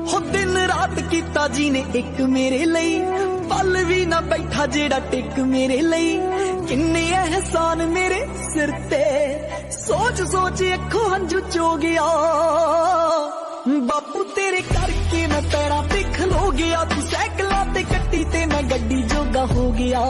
हो दिन रात कीता जी ने एक मेरे ਲਈ पल भी ना बैठा जेड़ा टिक मेरे ਲਈ किन्ने एहसान मेरे सिर ते सोच सोच अखों हंझू चो गया बापू तेरे करके मैं पैरां ते खलो गया तू सैकलां ते कट्टी ते मैं गड्डी जोगा हो गया।